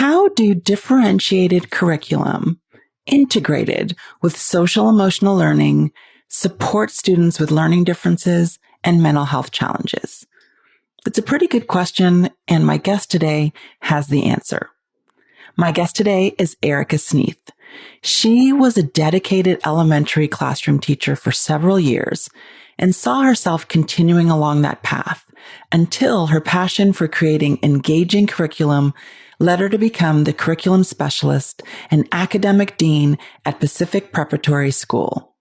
How do differentiated curriculum integrated with social emotional learning support students with learning differences and mental health challenges? It's a pretty good question, and my guest today has the answer. My guest today is Erika Sneath. She was a dedicated elementary classroom teacher for several years and saw herself continuing along that path until her passion for creating engaging curriculum led her to become the curriculum specialist and academic dean at Pacific Preparatory School.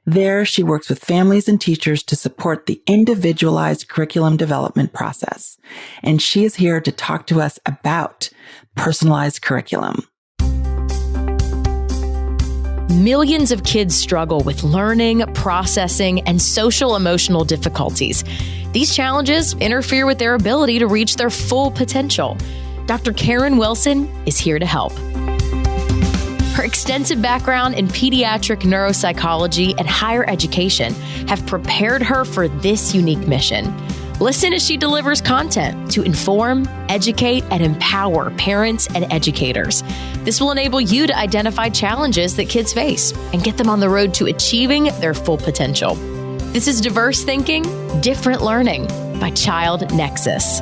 There, she works with families and teachers to support the individualized curriculum development process. And she is here to talk to us about personalized curriculum. Millions of kids struggle with learning, processing, and social emotional difficulties. These challenges interfere with their ability to reach their full potential. Dr. Karen Wilson is here to help. Her extensive background in pediatric neuropsychology and higher education have prepared her for this unique mission. Listen as she delivers content to inform, educate, and empower parents and educators. This will enable you to identify challenges that kids face and get them on the road to achieving their full potential. This is Diverse Thinking, Different Learning by Child Nexus.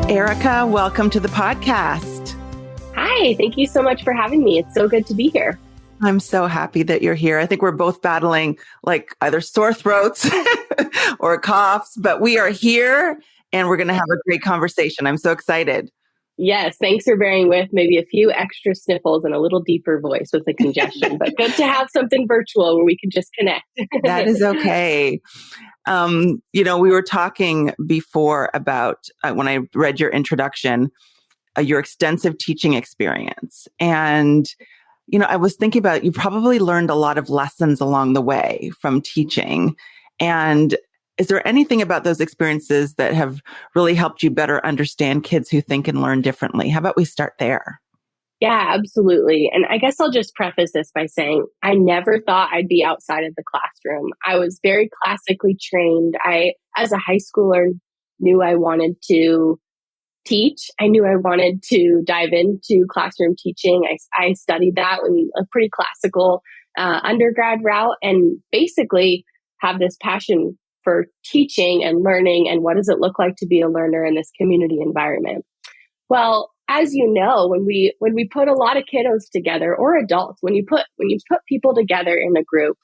Erika, welcome to the podcast. Hi, thank you so much for having me. It's so good to be here. I'm so happy that you're here. I think we're both battling like either sore throats or coughs, but we are here and we're going to have a great conversation. I'm so excited. Yes, thanks for bearing with maybe a few extra sniffles and a little deeper voice with the congestion, but good to have something virtual where we can just connect. That is okay. We were talking before about when I read your introduction, your extensive teaching experience. And, I was thinking about you probably learned a lot of lessons along the way from teaching. And is there anything about those experiences that have really helped you better understand kids who think and learn differently? How about we start there? Yeah, absolutely. And I guess I'll just preface this by saying I never thought I'd be outside of the classroom. I was very classically trained. As a high schooler, knew I wanted to teach. I knew I wanted to dive into classroom teaching. I studied that in a pretty classical undergrad route and basically have this passion for teaching and learning and what does it look like to be a learner in this community environment. Well, as you know, when we put a lot of kiddos together or adults, when you put people together in a group,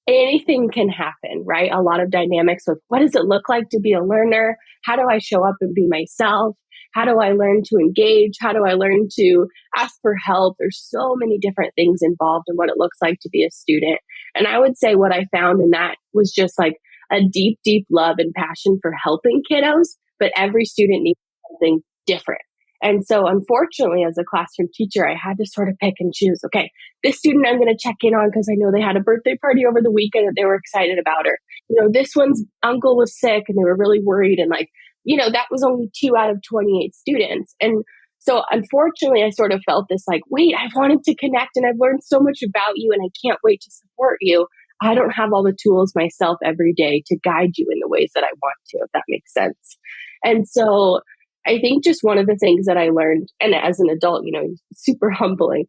anything can happen, right? A lot of dynamics with what does it look like to be a learner? How do I show up and be myself? How do I learn to engage? How do I learn to ask for help? There's so many different things involved in what it looks like to be a student. And I would say what I found in that was just like a deep, deep love and passion for helping kiddos, but every student needs something different. And so unfortunately, as a classroom teacher, I had to sort of pick and choose. Okay, this student I'm going to check in on because I know they had a birthday party over the weekend that they were excited about. Or, this one's uncle was sick and they were really worried. And that was only 2 out of 28 students. And so unfortunately, I sort of felt this wait, I've wanted to connect and I've learned so much about you and I can't wait to support you. I don't have all the tools myself every day to guide you in the ways that I want to, if that makes sense. And so I think just one of the things that I learned, and as an adult, super humbling,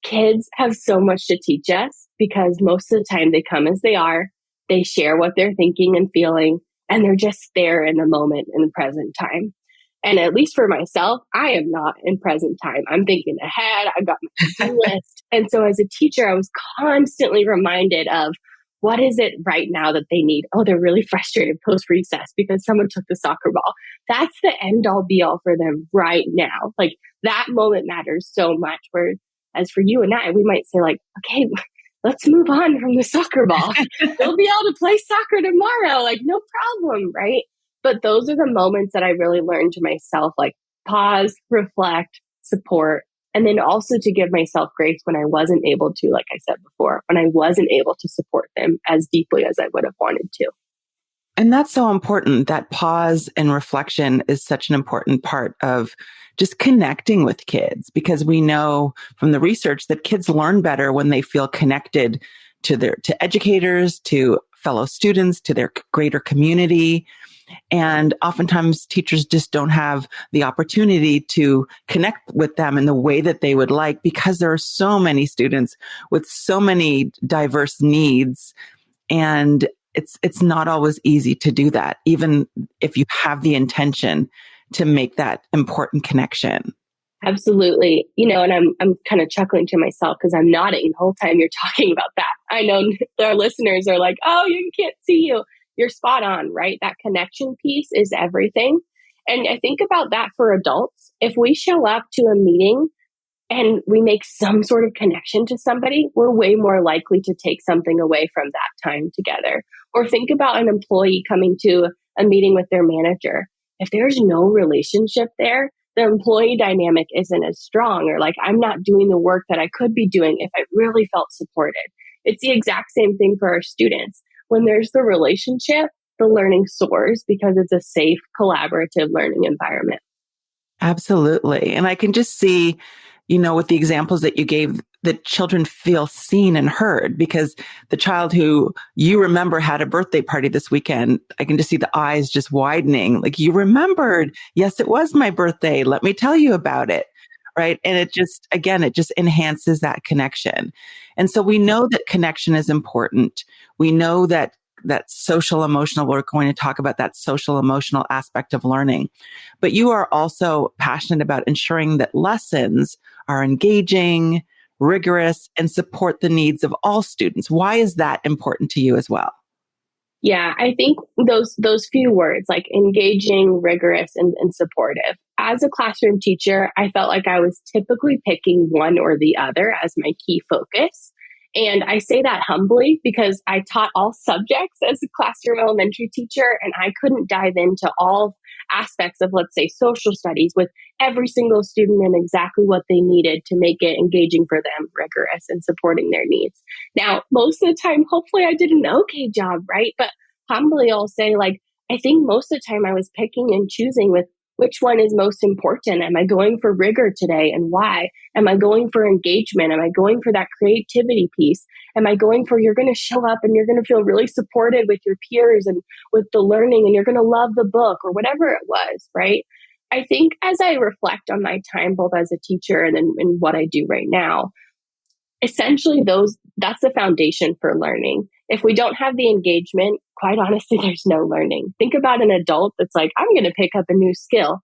kids have so much to teach us because most of the time they come as they are, they share what they're thinking and feeling, and they're just there in the moment, in the present time. And at least for myself, I am not in present time. I'm thinking ahead. I've got my to-do list. And so as a teacher, I was constantly reminded of what is it right now that they need? Oh, they're really frustrated post-recess because someone took the soccer ball. That's the end-all be-all for them right now. That moment matters so much. Whereas for you and I, we might say okay, let's move on from the soccer ball. They'll be able to play soccer tomorrow. No problem, right? But those are the moments that I really learned to myself, pause, reflect, support, and then also to give myself grace when I wasn't able to, like I said before, when I wasn't able to support them as deeply as I would have wanted to. And that's so important. That pause and reflection is such an important part of just connecting with kids, because we know from the research that kids learn better when they feel connected to educators, to fellow students, to their greater community. And oftentimes teachers just don't have the opportunity to connect with them in the way that they would like, because there are so many students with so many diverse needs. And it's not always easy to do that, even if you have the intention to make that important connection. Absolutely. And I'm kind of chuckling to myself because I'm nodding the whole time you're talking about that. I know our listeners are like, oh, you can't see you. You're spot on, right? That connection piece is everything. And I think about that for adults. If we show up to a meeting and we make some sort of connection to somebody, we're way more likely to take something away from that time together. Or think about an employee coming to a meeting with their manager. If there's no relationship there, the employee dynamic isn't as strong, or like, I'm not doing the work that I could be doing if I really felt supported. It's the exact same thing for our students. When there's the relationship, the learning soars because it's a safe, collaborative learning environment. Absolutely. And I can just see, with the examples that you gave, that children feel seen and heard, because the child who you remember had a birthday party this weekend, I can just see the eyes just widening. Like, you remembered, yes, it was my birthday. Let me tell you about it. Right. And it just enhances that connection. And so we know that connection is important. We know that social emotional, we're going to talk about that social emotional aspect of learning. But you are also passionate about ensuring that lessons are engaging, rigorous, and support the needs of all students. Why is that important to you as well? Yeah, I think those few words, like engaging, rigorous, and supportive. As a classroom teacher, I felt like I was typically picking one or the other as my key focus. And I say that humbly because I taught all subjects as a classroom elementary teacher, and I couldn't dive into all aspects of, let's say, social studies with every single student and exactly what they needed to make it engaging for them, rigorous, and supporting their needs. Now, most of the time, hopefully I did an okay job, right? But humbly, I'll say, like, I think most of the time I was picking and choosing with which one is most important. Am I going for rigor today, and why? Am I going for engagement? Am I going for that creativity piece? Am I going for, you're going to show up and you're going to feel really supported with your peers and with the learning, and you're going to love the book, or whatever it was, right? I think as I reflect on my time, both as a teacher and in what I do right now, essentially that's the foundation for learning. If we don't have the engagement, quite honestly, there's no learning. Think about an adult that's like, I'm going to pick up a new skill.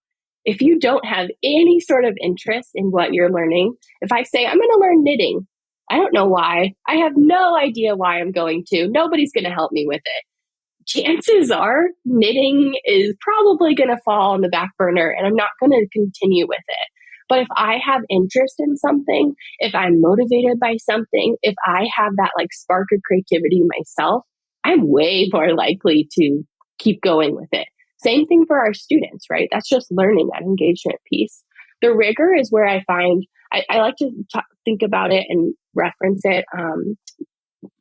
If you don't have any sort of interest in what you're learning, if I say, I'm going to learn knitting, I don't know why. I have no idea why I'm going to. Nobody's going to help me with it. Chances are knitting is probably going to fall on the back burner, and I'm not going to continue with it. But if I have interest in something, if I'm motivated by something, if I have that like spark of creativity myself, I'm way more likely to keep going with it. Same thing for our students, right? That's just learning, that engagement piece. The rigor is where I find, I like to think about it and reference it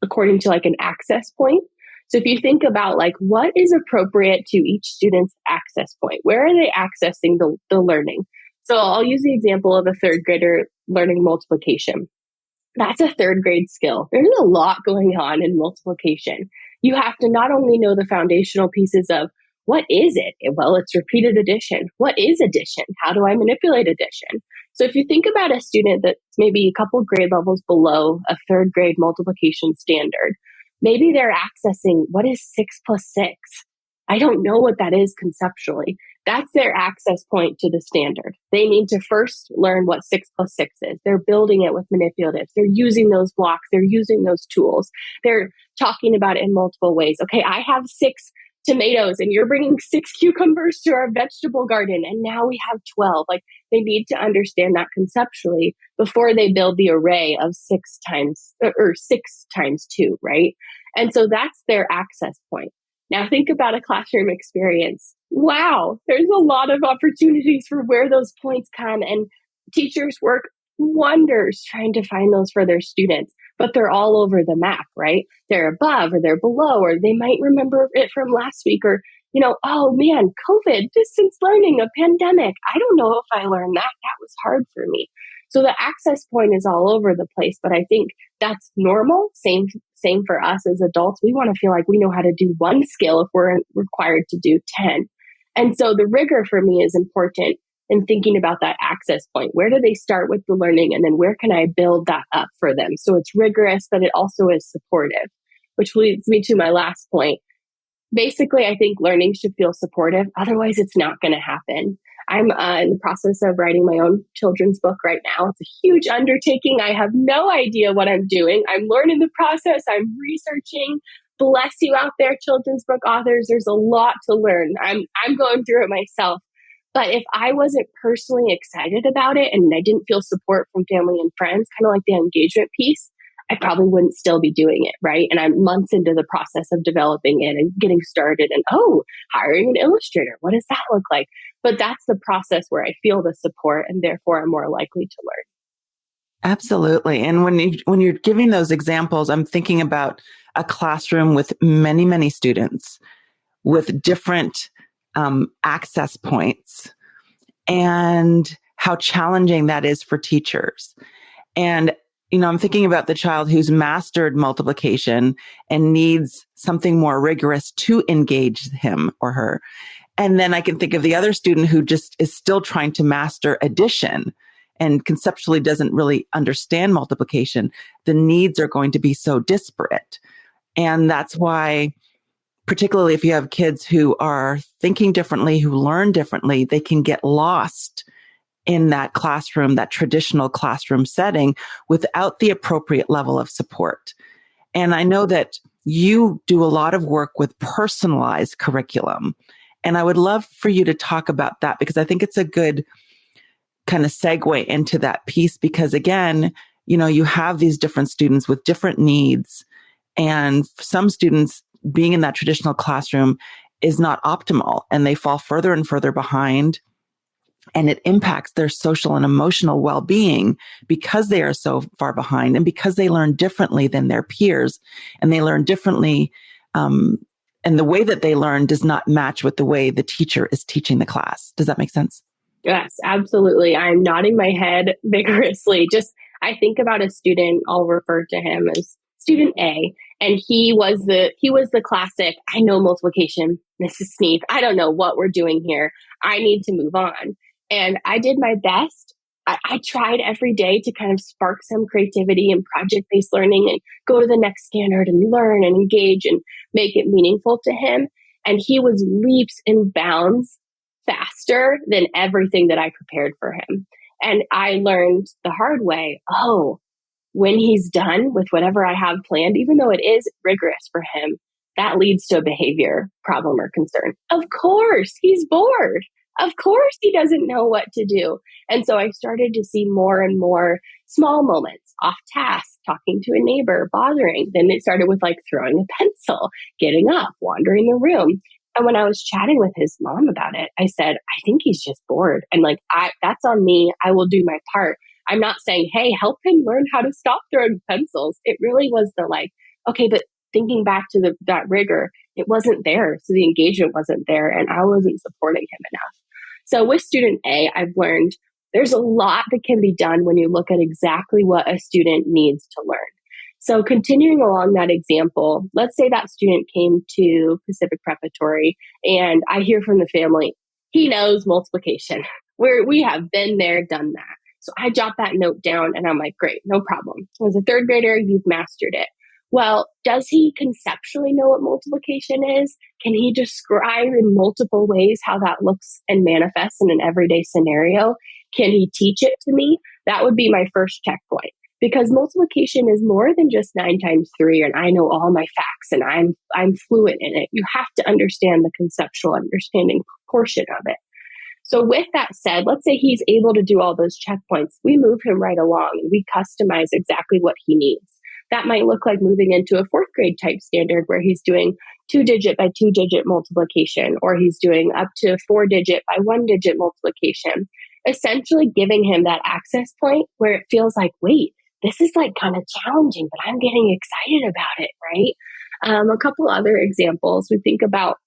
according to like an access point. So if you think about like what is appropriate to each student's access point, where are they accessing the learning? So I'll use the example of a third grader learning multiplication. That's a third grade skill. There's a lot going on in multiplication. You have to not only know the foundational pieces of what is it? Well, it's repeated addition. What is addition? How do I manipulate addition? So if you think about a student that's maybe a couple grade levels below a third grade multiplication standard, maybe they're accessing what is 6 plus 6? I don't know what that is conceptually. That's their access point to the standard. They need to first learn what 6 plus 6 is. They're building it with manipulatives. They're using those blocks. They're using those tools. They're talking about it in multiple ways. Okay, I have 6 tomatoes and you're bringing 6 cucumbers to our vegetable garden, and now we have 12. Like, they need to understand that conceptually before they build the array of 6 times 2, right? And so that's their access point. Now think about a classroom experience. Wow, there's a lot of opportunities for where those points come, and teachers work wonders trying to find those for their students, but they're all over the map, right? They're above or they're below, or they might remember it from last week, or, oh man, COVID, distance learning, a pandemic. I don't know if I learned that. That was hard for me. So the access point is all over the place, but I think that's normal. Same for us as adults. We want to feel like we know how to do one skill if we're required to do 10. And so the rigor for me is important in thinking about that access point. Where do they start with the learning? And then where can I build that up for them? So it's rigorous, but it also is supportive, which leads me to my last point. Basically, I think learning should feel supportive. Otherwise, it's not going to happen. I'm in the process of writing my own children's book right now. It's a huge undertaking. I have no idea what I'm doing. I'm learning the process. I'm researching. Bless you out there, children's book authors. There's a lot to learn. I'm going through it myself. But if I wasn't personally excited about it and I didn't feel support from family and friends, kind of like the engagement piece, I probably wouldn't still be doing it, right? And I'm months into the process of developing it and getting started and, hiring an illustrator. What does that look like? But that's the process where I feel the support and therefore I'm more likely to learn. Absolutely. And when you're giving those examples, I'm thinking about a classroom with many, many students with different access points and how challenging that is for teachers. And, I'm thinking about the child who's mastered multiplication and needs something more rigorous to engage him or her. And then I can think of the other student who just is still trying to master addition and conceptually doesn't really understand multiplication. The needs are going to be so disparate. And that's why, particularly if you have kids who are thinking differently, who learn differently, they can get lost in that classroom, that traditional classroom setting without the appropriate level of support. And I know that you do a lot of work with personalized curriculum. And I would love for you to talk about that because I think it's a good kind of segue into that piece because again, you have these different students with different needs and some students being in that traditional classroom is not optimal and they fall further and further behind and it impacts their social and emotional well-being because they are so far behind and because they learn differently than their peers and they learn differently. And the way that they learn does not match with the way the teacher is teaching the class. Does that make sense? Yes, absolutely. I'm nodding my head vigorously. I think about a student, I'll refer to him as student A, and he was the classic, I know multiplication, Mrs. Sneath. I don't know what we're doing here. I need to move on. And I did my best. I tried every day to kind of spark some creativity and project-based learning and go to the next standard and learn and engage and make it meaningful to him. And he was leaps and bounds faster than everything that I prepared for him. And I learned the hard way, when he's done with whatever I have planned, even though it is rigorous for him, that leads to a behavior problem or concern. Of course, he's bored. Of course, he doesn't know what to do. And so I started to see more and more small moments, off task, talking to a neighbor, bothering. Then it started with throwing a pencil, getting up, wandering the room. And when I was chatting with his mom about it, I said, I think he's just bored. And that's on me. I will do my part. I'm not saying, hey, help him learn how to stop throwing pencils. It really was okay, but thinking back to that rigor, it wasn't there. So the engagement wasn't there and I wasn't supporting him enough. So with student A, I've learned there's a lot that can be done when you look at exactly what a student needs to learn. So continuing along that example, let's say that student came to Pacific Preparatory and I hear from the family, he knows multiplication. We have been there, done that. So I jot that note down and I'm like, great, no problem. As a third grader, you've mastered it. Well, does he conceptually know what multiplication is? Can he describe in multiple ways how that looks and manifests in an everyday scenario? Can he teach it to me? That would be my first checkpoint. Because multiplication is more than just 9 times 3 and I know all my facts and I'm fluent in it. You have to understand the conceptual understanding portion of it. So with that said, let's say he's able to do all those checkpoints. We move him right along and we customize exactly what he needs. That might look like moving into a 4th grade type standard where he's doing 2-digit by 2-digit multiplication, or he's doing up to 4-digit by 1-digit multiplication, essentially giving him that access point where it feels like, wait, this is kind of challenging, but I'm getting excited about it, right? A couple other examples, we think about,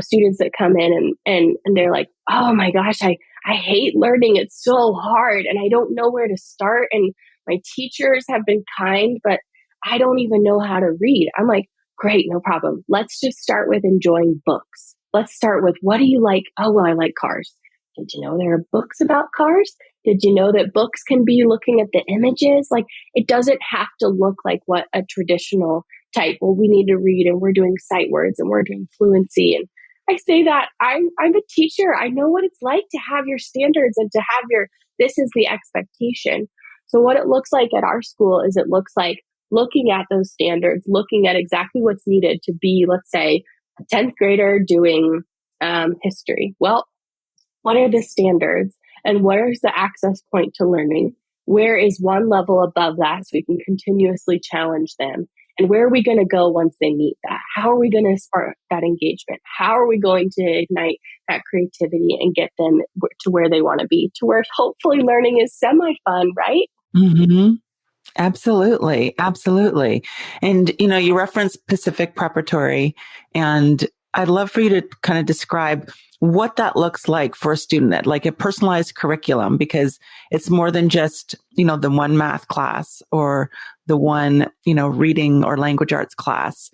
students that come in and they're like, oh my gosh, I I hate learning. It's so hard and I don't know where to start. And my teachers have been kind, but I don't even know how to read. I'm like, great, no problem. Let's just start with enjoying books. Let's start with, what do you like? Oh, well, I like cars. Did you know there are books about cars? Did you know that books can be looking at the images? Like, it doesn't have to look like what a traditional type, well, we need to read and we're doing sight words and we're doing fluency. And I say that I'm a teacher. I know what it's like to have your standards and to have this is the expectation. So what it looks like at our school is it looks like looking at those standards, looking at exactly what's needed to be, let's say, a 10th grader doing history. Well, what are the standards and where is the access point to learning? Where is one level above that so we can continuously challenge them? And where are we going to go once they meet that? How are we going to spark that engagement? How are we going to ignite that creativity and get them to where they want to be, to where hopefully learning is semi-fun, right? Mm-hmm. Absolutely. Absolutely. And, you referenced Pacific Preparatory, and I'd love for you to kind of describe what that looks like for a student, like a personalized curriculum, because it's more than just, the one math class or the one, reading or language arts class.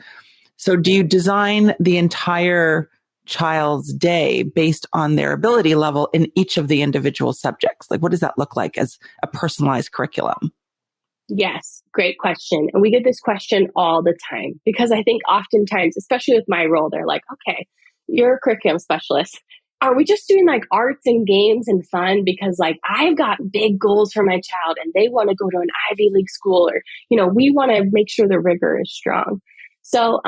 So do you design the entire child's day based on their ability level in each of the individual subjects? Like, what does that look like as a personalized curriculum? Yes, great question. And we get this question all the time because I think oftentimes, especially with my role, they're like, okay, you're a curriculum specialist. Are we just doing like arts and games and fun? Because like I've got big goals for my child and they want to go to an Ivy League school, or, we want to make sure the rigor is strong. So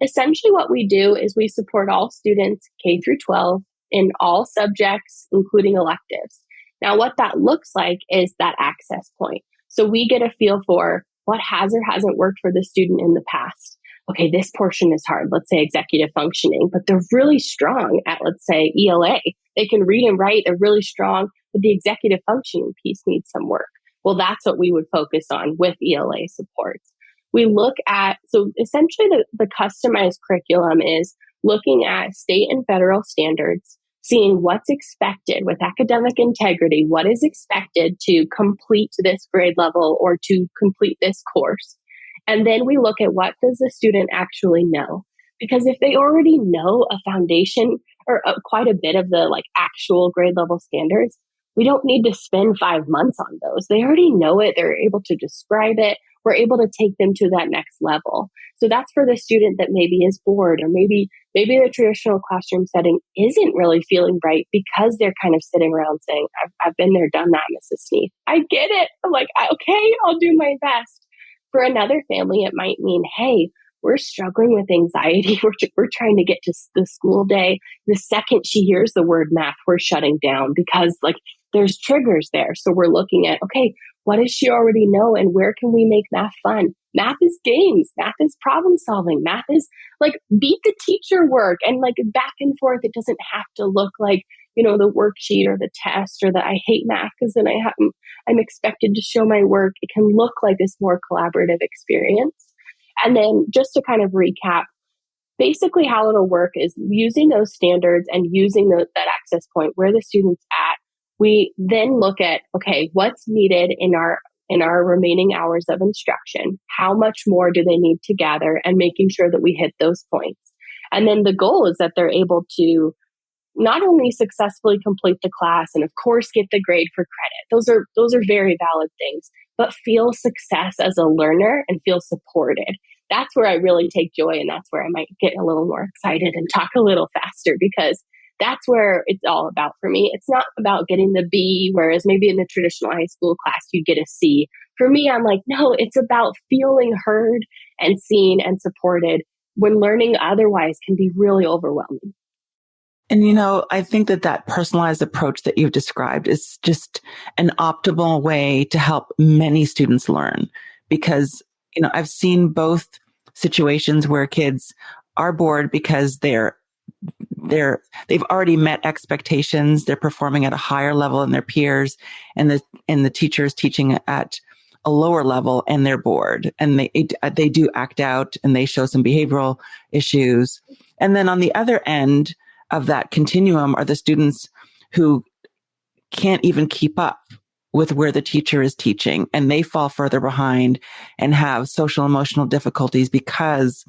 essentially what we do is we support all students K through 12 in all subjects, including electives. Now, what that looks like is that access point. So we get a feel for what has or hasn't worked for the student in the past. Okay, this portion is hard, let's say executive functioning, but they're really strong at, let's say, ELA. They can read and write, they're really strong, but the executive functioning piece needs some work. Well, that's what we would focus on with ELA supports. We look at, so essentially the customized curriculum is looking at state and federal standards, seeing what's expected with academic integrity, what is expected to complete this grade level or to complete this course. And then we look at what does the student actually know? Because if they already know a foundation or quite a bit of the like actual grade level standards, we don't need to spend 5 months on those. They already know it. They're able to describe it. We're able to take them to that next level. So that's for the student that maybe is bored, or maybe the traditional classroom setting isn't really feeling right because they're kind of sitting around saying, I've been there, done that, Mrs. Sneath. I get it. I'm like, okay, I'll do my best. For another family, it might mean, hey, we're struggling with anxiety. We're trying to get to the school day. The second she hears the word math, we're shutting down because like there's triggers there. So we're looking at, okay, what does she already know and where can we make math fun? Math is games. Math is problem solving. Math is like beat the teacher work and like back and forth. It doesn't have to look like, the worksheet or the test or the I hate math because then I'm expected to show my work. It can look like this more collaborative experience. And then just to kind of recap, basically how it'll work is using those standards and using that access point where the student's at. We then look at, okay, what's needed in our remaining hours of instruction? How much more do they need to gather, and making sure that we hit those points. And then the goal is that they're able to not only successfully complete the class and of course get the grade for credit. Those are very valid things, but feel success as a learner and feel supported. That's where I really take joy, and that's where I might get a little more excited and talk a little faster, because that's where it's all about for me. It's not about getting the B, whereas maybe in the traditional high school class, you'd get a C. For me, I'm like, no, it's about feeling heard and seen and supported when learning otherwise can be really overwhelming. And, I think that personalized approach that you've described is just an optimal way to help many students learn, because, I've seen both situations where kids are bored because they've already met expectations. They're performing at a higher level than their peers, and the teacher is teaching at a lower level and they're bored, and they do act out and they show some behavioral issues. And then on the other end of that continuum are the students who can't even keep up with where the teacher is teaching, and they fall further behind and have social emotional difficulties because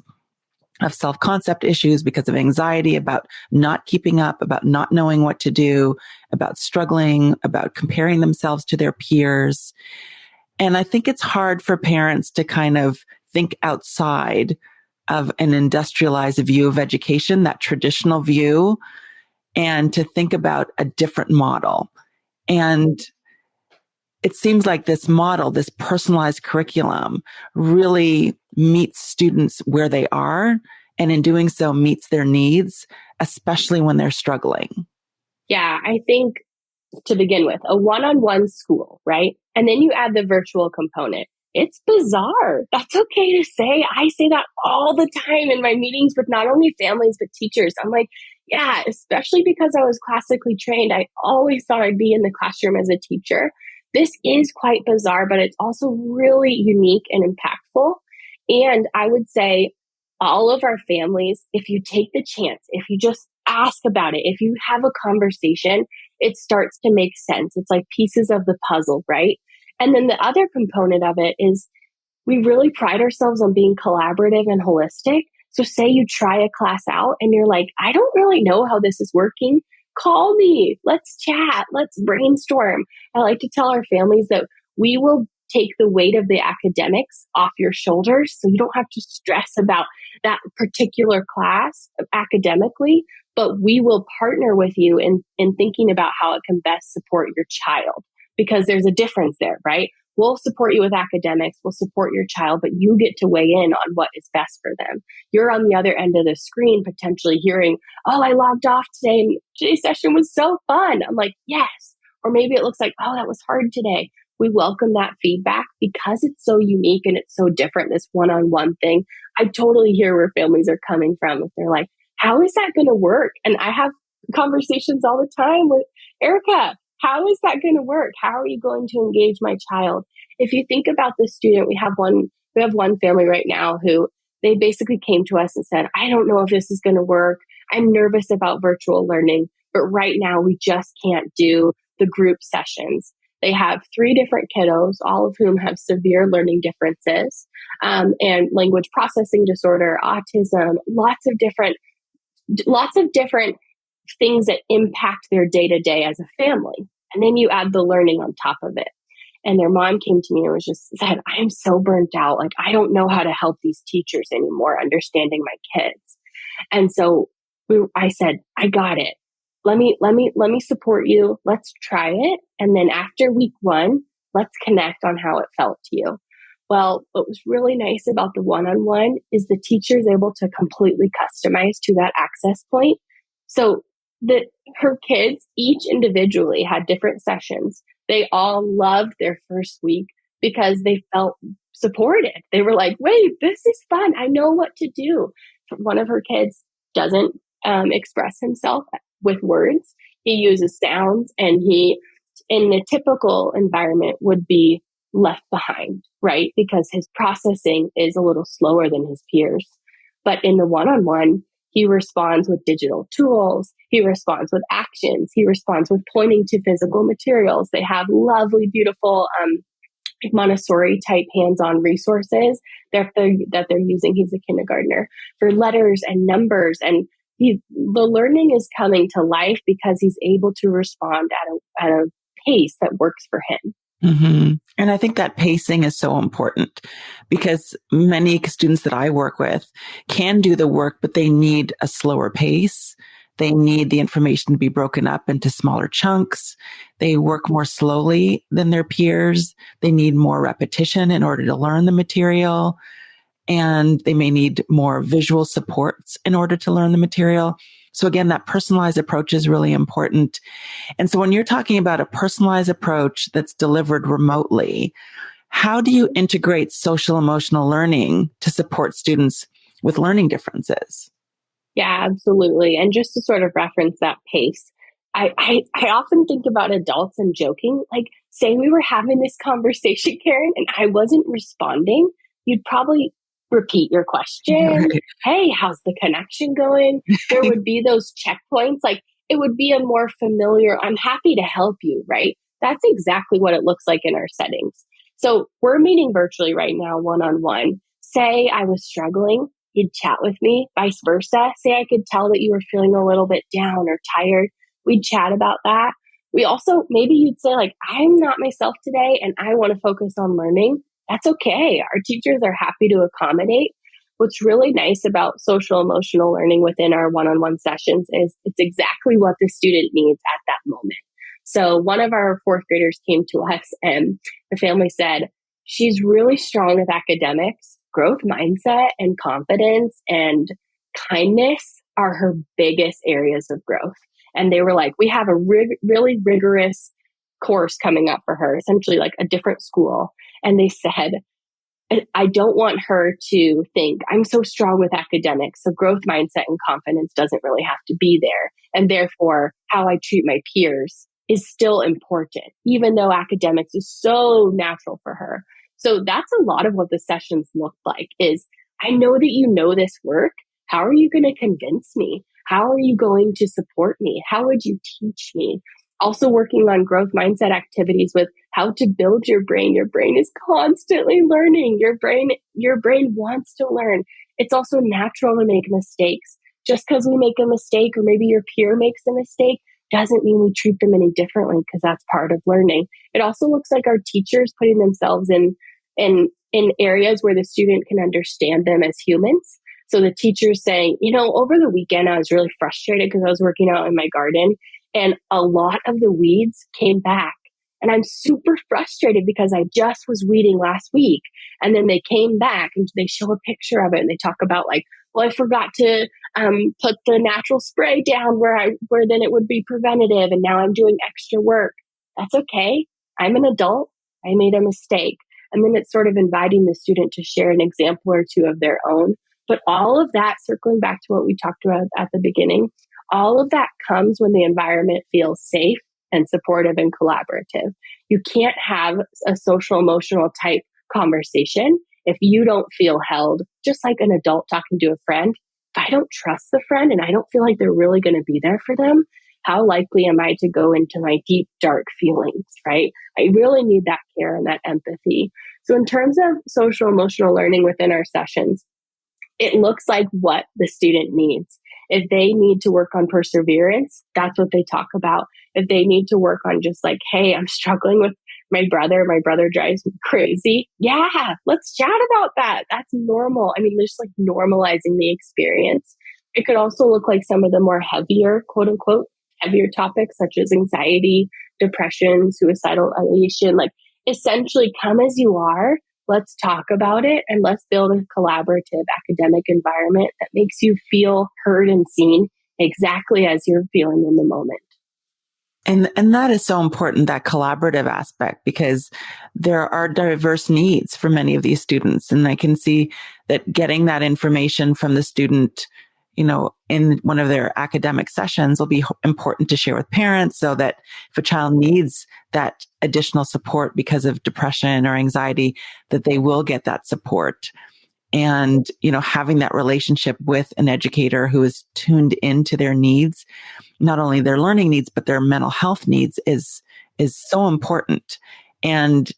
of self-concept issues, because of anxiety about not keeping up, about not knowing what to do, about struggling, about comparing themselves to their peers. And I think it's hard for parents to kind of think outside of an industrialized view of education, that traditional view, and to think about a different model. And it seems like this model, this personalized curriculum, really meets students where they are, and in doing so meets their needs, especially when they're struggling. Yeah, I think to begin with, a one-on-one school, right? And then you add the virtual component. It's bizarre. That's okay to say. I say that all the time in my meetings with not only families, but teachers. I'm like, yeah, especially because I was classically trained. I always thought I'd be in the classroom as a teacher. This is quite bizarre, but it's also really unique and impactful. And I would say all of our families, if you take the chance, if you just ask about it, if you have a conversation, it starts to make sense. It's like pieces of the puzzle, right? And then the other component of it is we really pride ourselves on being collaborative and holistic. So say you try a class out and you're like, I don't really know how this is working. Call me. Let's chat. Let's brainstorm. I like to tell our families that we will take the weight of the academics off your shoulders. So you don't have to stress about that particular class academically, but we will partner with you in thinking about how it can best support your child, because there's a difference there, right? We'll support you with academics, we'll support your child, but you get to weigh in on what is best for them. You're on the other end of the screen potentially hearing, oh, I logged off today and today's session was so fun. I'm like, yes. Or maybe it looks like, oh, that was hard today. We welcome that feedback because it's so unique and it's so different, this one-on-one thing. I totally hear where families are coming from. If they're like, how is that going to work? And I have conversations all the time with Erika. How is that going to work? How are you going to engage my child? If you think about the student, we have one family right now who they basically came to us and said, I don't know if this is going to work. I'm nervous about virtual learning, but right now we just can't do the group sessions. They have 3 different kiddos, all of whom have severe learning differences, and language processing disorder, autism, lots of different things that impact their day-to-day as a family. And then you add the learning on top of it. And their mom came to me and said, I am so burnt out. Like, I don't know how to help these teachers anymore understanding my kids. And so I said, I got it. Let me support you. Let's try it. And then after week 1, let's connect on how it felt to you. Well, what was really nice about the one-on-one is the teacher is able to completely customize to that access point. So that her kids each individually had different sessions. They all loved their first week because they felt supported. They were like, wait, this is fun. I know what to do. One of her kids doesn't express himself with words. He uses sounds, and he, in a typical environment, would be left behind, right? Because his processing is a little slower than his peers. But in the one-on-one, he responds with digital tools. He responds with actions. He responds with pointing to physical materials. They have lovely, beautiful Montessori type hands-on resources that they're using. He's a kindergartner for letters and numbers, and the learning is coming to life because he's able to respond at a pace that works for him. Mm-hmm. And I think that pacing is so important because many students that I work with can do the work, but they need a slower pace. They need the information to be broken up into smaller chunks. They work more slowly than their peers. They need more repetition in order to learn the material. And they may need more visual supports in order to learn the material. So again, that personalized approach is really important. And so when you're talking about a personalized approach that's delivered remotely, how do you integrate social emotional learning to support students with learning differences? Yeah, absolutely. And just to sort of reference that pace, I often think about adults and joking, like, say we were having this conversation, Karen, and I wasn't responding, you'd probably repeat your question. Right. Hey, how's the connection going? There would be those checkpoints. Like, it would be a more familiar, I'm happy to help you, right? That's exactly what it looks like in our settings. So we're meeting virtually right now, one-on-one. Say I was struggling, you'd chat with me, vice versa. Say I could tell that you were feeling a little bit down or tired. We'd chat about that. We also, maybe you'd say like, I'm not myself today and I want to focus on learning. That's okay. Our teachers are happy to accommodate. What's really nice about social emotional learning within our one-on-one sessions is it's exactly what the student needs at that moment. So one of our fourth graders came to us and the family said, she's really strong with academics, growth mindset and confidence and kindness are her biggest areas of growth. And they were like, we have a really rigorous course coming up for her, essentially like a different school. And they said, I don't want her to think I'm so strong with academics. So growth mindset and confidence doesn't really have to be there. And therefore, how I treat my peers is still important, even though academics is so natural for her. So that's a lot of what the sessions look like is, I know that you know this work. How are you going to convince me? How are you going to support me? How would you teach me? Also working on growth mindset activities with how to build your brain. Your brain is constantly learning. Your brain wants to learn. It's also natural to make mistakes. Just because we make a mistake or maybe your peer makes a mistake doesn't mean we treat them any differently because that's part of learning. It also looks like our teachers putting themselves in areas where the student can understand them as humans. So the teacher's saying, over the weekend, I was really frustrated because I was working out in my garden and a lot of the weeds came back. And I'm super frustrated because I just was weeding last week. And then they came back and they show a picture of it and they talk about like, well, I forgot to put the natural spray down where then it would be preventative. And now I'm doing extra work. That's okay. I'm an adult. I made a mistake. And then it's sort of inviting the student to share an example or two of their own. But all of that, circling back to what we talked about at the beginning, all of that comes when the environment feels safe and supportive and collaborative. You can't have a social emotional type conversation if you don't feel held, just like an adult talking to a friend. If I don't trust the friend and I don't feel like they're really going to be there for them, how likely am I to go into my deep, dark feelings, right? I really need that care and that empathy. So in terms of social emotional learning within our sessions, it looks like what the student needs. If they need to work on perseverance, that's what they talk about. If they need to work on just like, hey, I'm struggling with my brother drives me crazy. Yeah, let's chat about that. That's normal. I mean, just like normalizing the experience. It could also look like some of the more heavier, quote unquote, heavier topics such as anxiety, depression, suicidal ideation, like essentially come as you are. Let's talk about it and let's build a collaborative academic environment that makes you feel heard and seen exactly as you're feeling in the moment. And that is so important, that collaborative aspect, because there are diverse needs for many of these students. And I can see that getting that information from the student, in one of their academic sessions will be important to share with parents so that if a child needs that additional support because of depression or anxiety, that they will get that support. And, having that relationship with an educator who is tuned into their needs, not only their learning needs, but their mental health needs is so important. And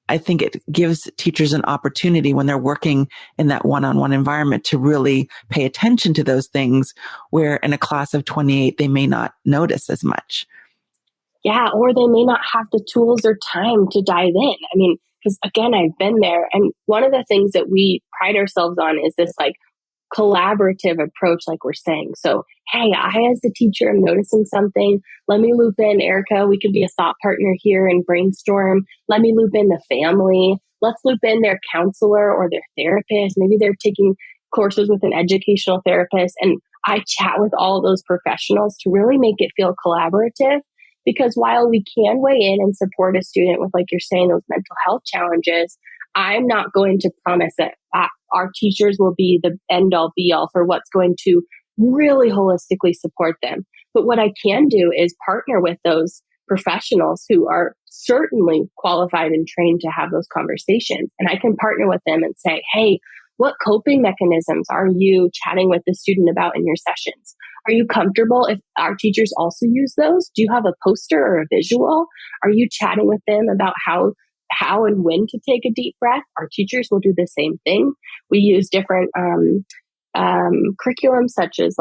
I think it gives teachers an opportunity when they're working in that one-on-one environment to really pay attention to those things where in a class of 28, they may not notice as much. Yeah, or they may not have the tools or time to dive in. I mean, because again, I've been there. And one of the things that we pride ourselves on is this like collaborative approach, like we're saying. So, hey, I, as the teacher, am noticing something. Let me loop in Erika. We could be a thought partner here and brainstorm. Let me loop in the family. Let's loop in their counselor or their therapist. Maybe they're taking courses with an educational therapist. And I chat with all of those professionals to really make it feel collaborative. Because while we can weigh in and support a student with, like you're saying, those mental health challenges, I'm not going to promise that our teachers will be the end all be all for what's going to really holistically support them. But what I can do is partner with those professionals who are certainly qualified and trained to have those conversations. And I can partner with them and say, hey, What coping mechanisms are you chatting with the student about in your sessions? Are you comfortable if our teachers also use those? Do you have a poster or a visual? Are you chatting with them about how and when to take a deep breath? Our teachers will do the same thing. We use different curriculum such as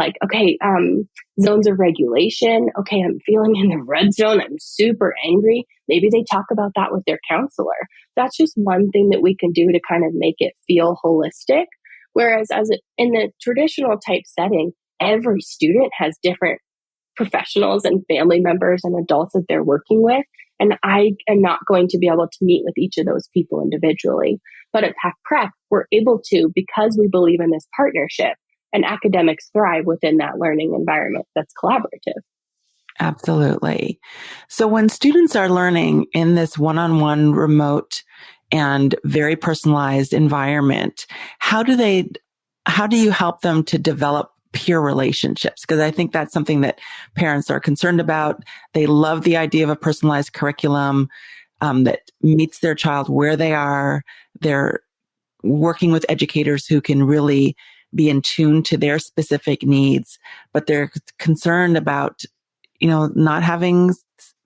zones of regulation. Okay, I'm feeling in the red zone. I'm super angry. Maybe they talk about that with their counselor. That's just one thing that we can do to kind of make it feel holistic. Whereas in the traditional type setting, every student has different professionals and family members and adults that they're working with. And I am not going to be able to meet with each of those people individually. But at PAC Prep, we're able to, because we believe in this partnership, and academics thrive within that learning environment that's collaborative. Absolutely. So when students are learning in this one-on-one remote and very personalized environment, how do you help them to develop peer relationships? Because I think that's something that parents are concerned about. They love the idea of a personalized curriculum that meets their child where they are. They're working with educators who can really be in tune to their specific needs, but they're concerned about, not having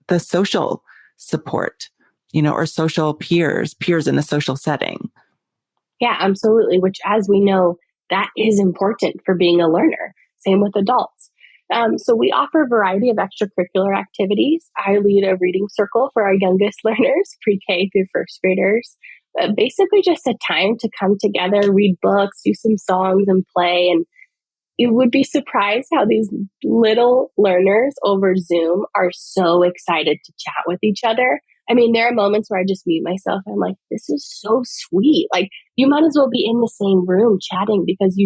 the social support, or social peers in a social setting. Yeah, absolutely. Which, as we know, that is important for being a learner. Same with adults. So we offer a variety of extracurricular activities. I lead a reading circle for our youngest learners, pre-K through first graders. Basically just a time to come together, read books, do some songs and play. And you would be surprised how these little learners over Zoom are so excited to chat with each other. I mean, there are moments where I just mute myself and I'm like, this is so sweet. Like, you might as well be in the same room chatting because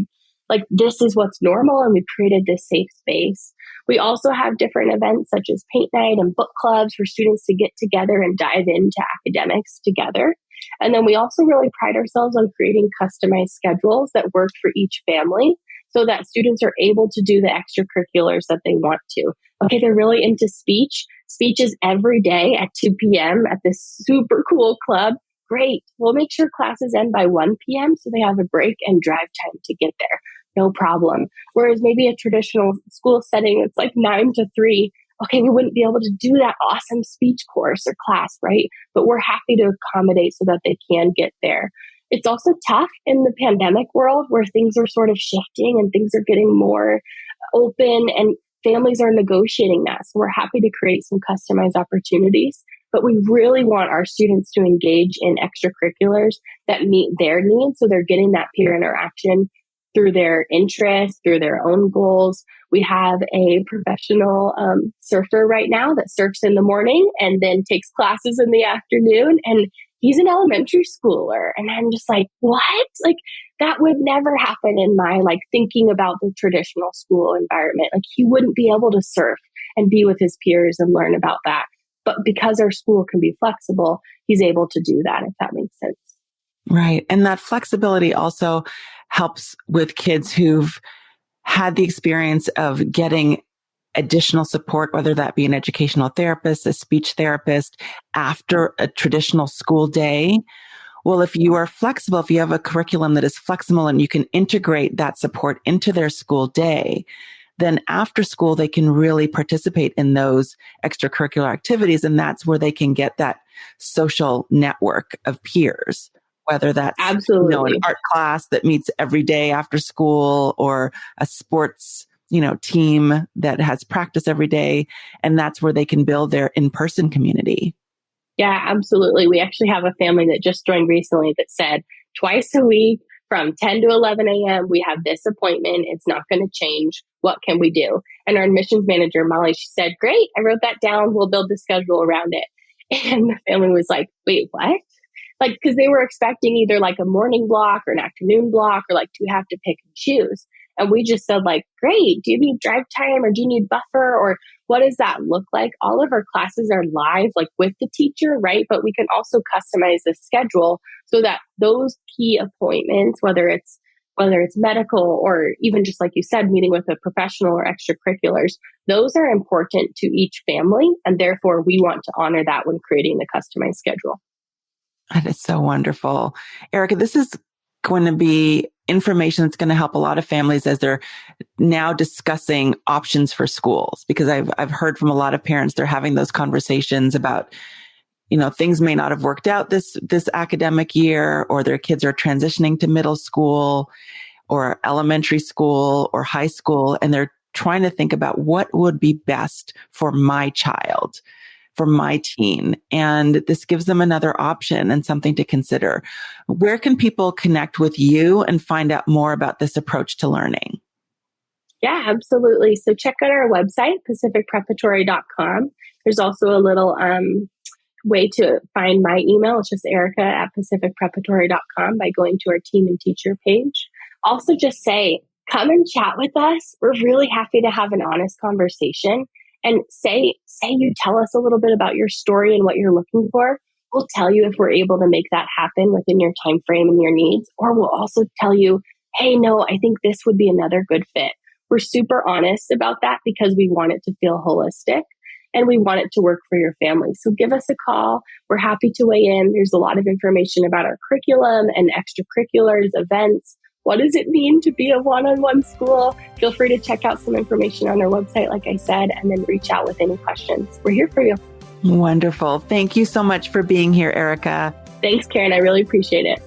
this is what's normal, and we've created this safe space. We also have different events such as paint night and book clubs for students to get together and dive into academics together. And then we also really pride ourselves on creating customized schedules that work for each family so that students are able to do the extracurriculars that they want to. Okay, they're really into speech. Speech is every day at 2 p.m. at this super cool club. Great. We'll make sure classes end by 1 p.m. so they have a break and drive time to get there. No problem. Whereas maybe a traditional school setting, it's like 9 to 3. Okay, we wouldn't be able to do that awesome speech course or class, right? But we're happy to accommodate so that they can get there. It's also tough in the pandemic world where things are sort of shifting and things are getting more open and families are negotiating that. So we're happy to create some customized opportunities, but we really want our students to engage in extracurriculars that meet their needs. So they're getting that peer interaction through their interests, through their own goals. We have a professional surfer right now that surfs in the morning and then takes classes in the afternoon. And he's an elementary schooler. And I'm just like, what? Like, that would never happen in my thinking about the traditional school environment. Like, he wouldn't be able to surf and be with his peers and learn about that. But because our school can be flexible, he's able to do that, if that makes sense. Right. And that flexibility also helps with kids who've had the experience of getting additional support, whether that be an educational therapist, a speech therapist, after a traditional school day. Well, if you are flexible, if you have a curriculum that is flexible and you can integrate that support into their school day, then after school, they can really participate in those extracurricular activities. And that's where they can get that social network of peers, whether that's absolutely an art class that meets every day after school or a sports team that has practice every day. And that's where they can build their in-person community. Yeah, absolutely. We actually have a family that just joined recently that said twice a week from 10 to 11 a.m., we have this appointment. It's not going to change. What can we do? And our admissions manager, Molly, she said, great, I wrote that down. We'll build the schedule around it. And the family was like, wait, what? Because they were expecting either a morning block or an afternoon block or do we have to pick and choose? And we just said great, do you need drive time or do you need buffer or what does that look like? All of our classes are live with the teacher, right? But we can also customize the schedule so that those key appointments, whether it's medical or even just like you said, meeting with a professional or extracurriculars, those are important to each family. And therefore we want to honor that when creating the customized schedule. That is so wonderful. Erika, this is going to be information that's going to help a lot of families as they're now discussing options for schools, because I've heard from a lot of parents, they're having those conversations about, things may not have worked out this academic year, or their kids are transitioning to middle school or elementary school or high school, and they're trying to think about what would be best for my child, for my teen. And this gives them another option and something to consider. Where can people connect with you and find out more about this approach to learning? Yeah, absolutely. So check out our website, pacificpreparatory.com. There's also a little way to find my email. It's just Erika@pacificpreparatory.com by going to our team and teacher page. Also just say, come and chat with us. We're really happy to have an honest conversation. And say you tell us a little bit about your story and what you're looking for. We'll tell you if we're able to make that happen within your time frame and your needs. Or we'll also tell you, hey, no, I think this would be another good fit. We're super honest about that because we want it to feel holistic and we want it to work for your family. So give us a call. We're happy to weigh in. There's a lot of information about our curriculum and extracurriculars, events. What does it mean to be a one-on-one school? Feel free to check out some information on our website, like I said, and then reach out with any questions. We're here for you. Wonderful. Thank you so much for being here, Erika. Thanks, Karen. I really appreciate it.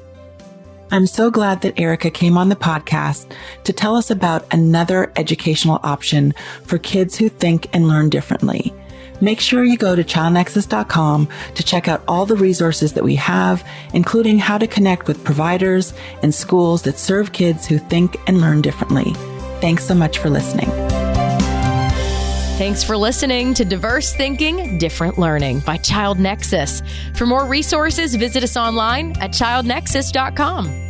I'm so glad that Erika came on the podcast to tell us about another educational option for kids who think and learn differently. Make sure you go to childnexus.com to check out all the resources that we have, including how to connect with providers and schools that serve kids who think and learn differently. Thanks so much for listening. Thanks for listening to Diverse Thinking, Different Learning by Child Nexus. For more resources, visit us online at childnexus.com.